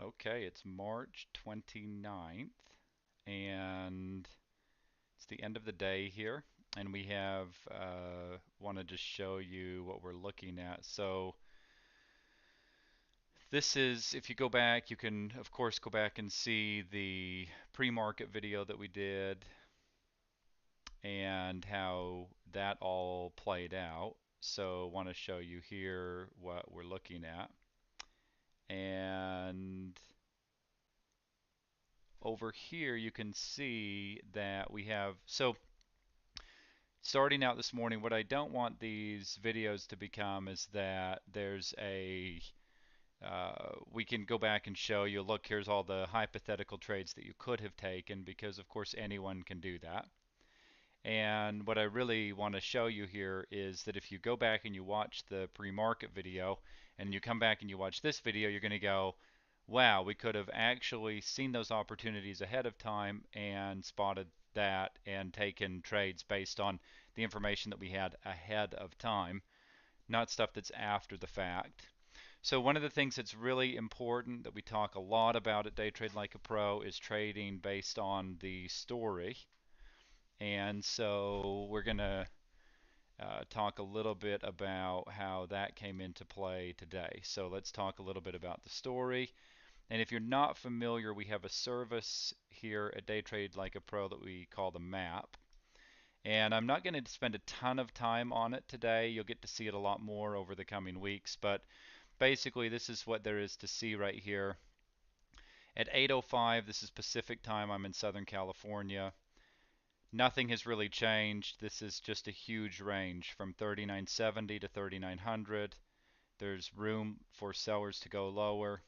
Okay, it's March 29th, and it's the end of the day here, and we have want to just show you what we're looking at. So this is, if you go back, you can of course go back and see the pre-market video that we did and how that all played out. So want to show you here what we're looking at. And over here you can see that we have, so starting out this morning, what I don't want these videos to become is that there's we can go back and show you, look, here's all the hypothetical trades that you could have taken, because of course anyone can do that. And what I really want to show you here is that if you go back and you watch the pre-market video and you come back and you watch this video, you're going to go, wow, we could have actually seen those opportunities ahead of time and spotted that and taken trades based on the information that we had ahead of time, not stuff that's after the fact. So one of the things that's really important that we talk a lot about at Day Trade Like a Pro is trading based on the story. And so we're going to talk a little bit about how that came into play today. So let's talk a little bit about the story. And if you're not familiar, we have a service here at Day Trade Like a Pro that we call the map. And I'm not going to spend a ton of time on it today. You'll get to see it a lot more over the coming weeks. But basically, this is what there is to see right here. At 8:05, this is Pacific time. I'm in Southern California. Nothing has really changed. This is just a huge range from 3970 to 3900. There's room for sellers to go lower.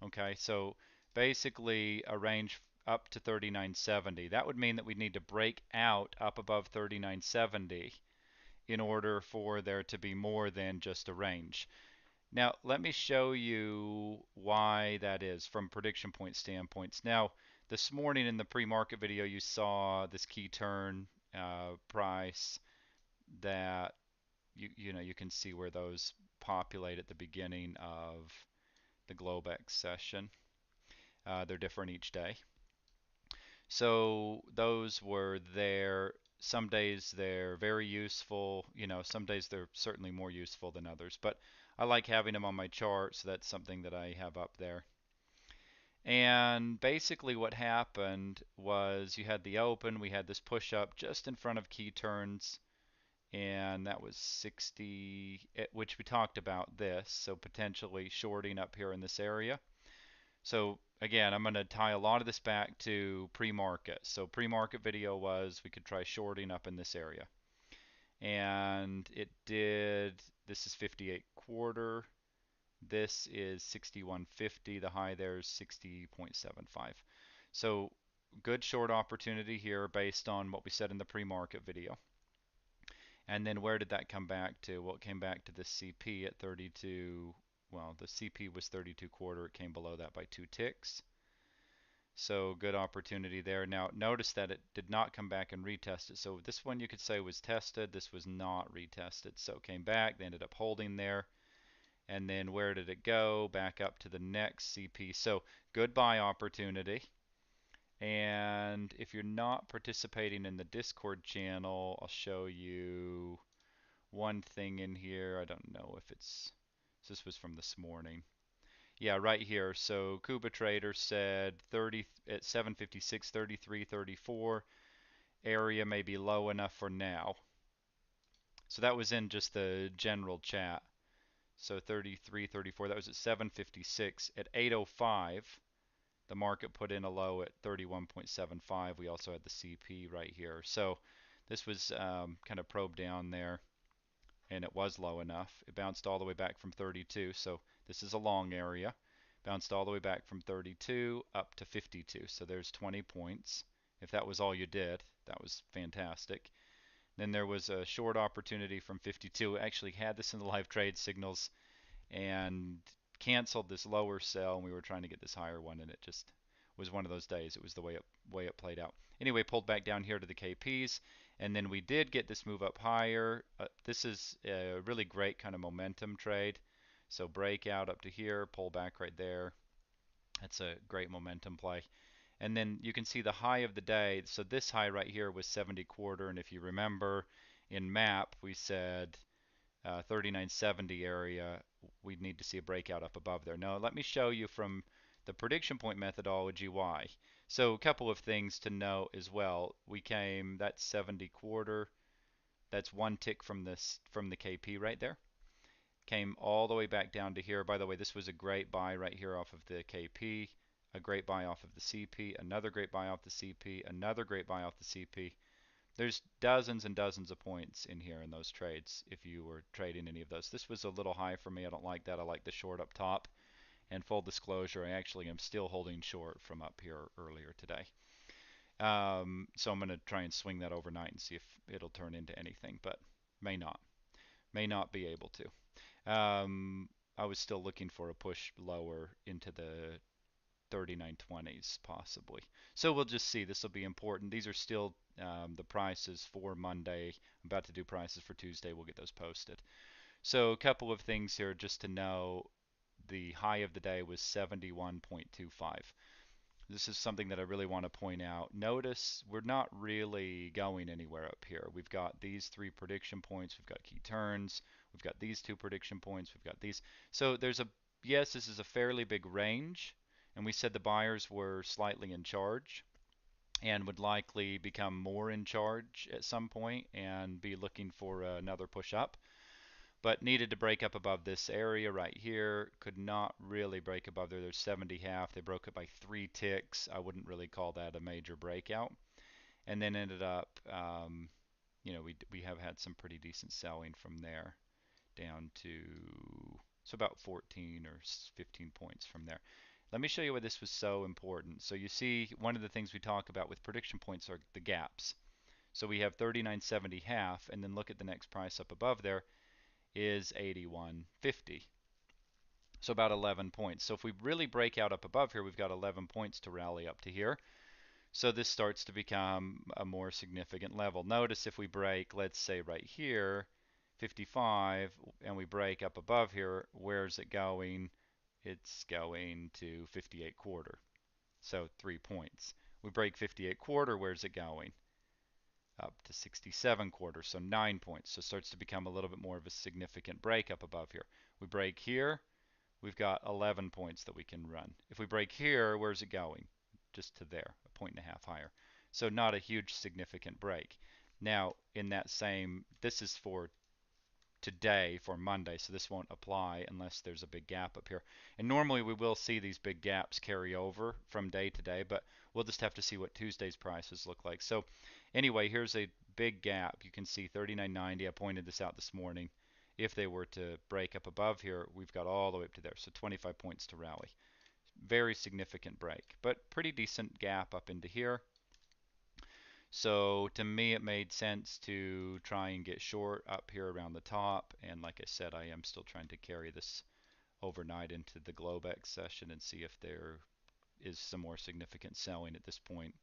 Okay, so basically a range up to 3970. That would mean that we need to break out up above 3970 in order for there to be more than just a range. Now, let me show you why that is from prediction point standpoints. Now, this morning in the pre-market video, you saw this key turn price that you know you can see where those populate at the beginning of the Globex session. They're different each day. So those were there. Some days they're very useful. You know, some days they're certainly more useful than others. But I like having them on my chart, so that's something that I have up there. And basically what happened was you had the open, we had this push up just in front of key turns, and that was 60, which we talked about this, so potentially shorting up here in this area. So again, I'm going to tie a lot of this back to pre-market. So pre-market video was we could try shorting up in this area. And it did, this is 58 quarter. This is 61.50. The high there is 60.75. So good short opportunity here based on what we said in the pre-market video. And then where did that come back to? Well, it came back to the CP at 32. Well, the CP was 32 quarter. It came below that by 2 ticks. So good opportunity there. Now notice that it did not come back and retest it. So this one you could say was tested. This was not retested. So it came back. They ended up holding there. And then where did it go? Back up to the next CP. So good buy opportunity. And if you're not participating in the Discord channel, I'll show you one thing in here. I don't know if it's, so this was from this morning. Yeah, right here. So Kuba Trader said 30 at 756, 33, 34 area may be low enough for now. So that was in just the general chat. So 33, 34, that was at 756. At 8:05, the market put in a low at 31.75. We also had the CP right here. So this was kind of probed down there, and it was low enough. It bounced all the way back from 32. So this is a long area. Bounced all the way back from 32 up to 52. So there's 20 points. If that was all you did, that was fantastic. Then there was a short opportunity from 52. Actually had this in the live trade signals and canceled this lower sell, and we were trying to get this higher one, and it just was one of those days. It was the way it played out. Anyway, pulled back down here to the KPs, and then we did get this move up higher. This is a really great kind of momentum trade. So breakout up to here, pull back right there, That's a great momentum play. And then you can see the high of the day. So this high right here was 70 quarter, and if you remember in map we said 3970 area, we'd need to see a breakout up above there. Now let me show you from the prediction point methodology why. So a couple of things to note as well. We came, that's 70 quarter, that's one tick from this from the KP right there. Came all the way back down to here. By the way, this was a great buy right here off of the KP, a great buy off of the CP, another great buy off the CP, another great buy off the CP. There's dozens and dozens of points in here in those trades if you were trading any of those. This was a little high for me. I don't like that. I like the short up top. And full disclosure, I actually am still holding short from up here earlier today. So I'm going to try and swing that overnight and see if it'll turn into anything, but may not. May not be able to. I was still looking for a push lower into the 3920s possibly. So we'll just see. This will be important. These are still the prices for Monday. I'm about to do prices for Tuesday. We'll get those posted. So a couple of things here just to know. The high of the day was 71.25. This is something that I really want to point out. Notice we're not really going anywhere up here. We've got these three prediction points. We've got key turns. We've got these two prediction points. We've got these. So there's a, yes, this is a fairly big range. And we said the buyers were slightly in charge and would likely become more in charge at some point and be looking for another push up, but needed to break up above this area right here. Could not really break above there. There's 70 half. They broke it by 3 ticks. I wouldn't really call that a major breakout. And then ended up, we have had some pretty decent selling from there down to, so about 14 or 15 points from there. Let me show you why this was so important. So you see, one of the things we talk about with prediction points are the gaps. So we have 39.70 half, and then look at the next price up above there is 81.50. So about 11 points. So if we really break out up above here, we've got 11 points to rally up to here. So this starts to become a more significant level. Notice if we break, let's say right here, 55, and we break up above here, where's it going? It's going to 58 quarter. So 3 points. We break 58 quarter, where's it going? Up to 67 quarter, so 9 points. So it starts to become a little bit more of a significant break up above here. We break here, we've got 11 points that we can run. If we break here, where's it going? Just to there, a point and a half higher. So not a huge significant break. Now, in that same, this is for today, for Monday, so this won't apply unless there's a big gap up here. And normally we will see these big gaps carry over from day to day, but we'll just have to see what Tuesday's prices look like. So anyway, here's a big gap. You can see 39.90. I pointed this out this morning. If they were to break up above here, we've got all the way up to there. So 25 points to rally. Very significant break, but pretty decent gap up into here. So to me, it made sense to try and get short up here around the top. And like I said, I am still trying to carry this overnight into the Globex session and see if there is some more significant selling at this point.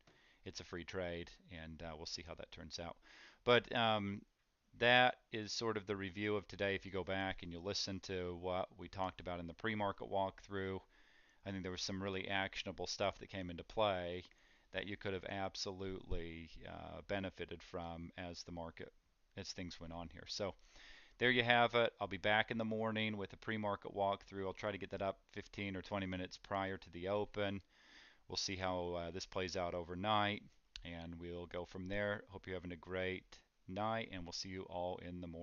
It's a free trade, and we'll see how that turns out. But that is sort of the review of today. If you go back and you listen to what we talked about in the pre-market walkthrough, I think there was some really actionable stuff that came into play that you could have absolutely benefited from as the market, as things went on here. So there you have it. I'll be back in the morning with a pre-market walkthrough. I'll try to get that up 15 or 20 minutes prior to the open. We'll see how this plays out overnight, and we'll go from there. Hope you're having a great night, and we'll see you all in the morning.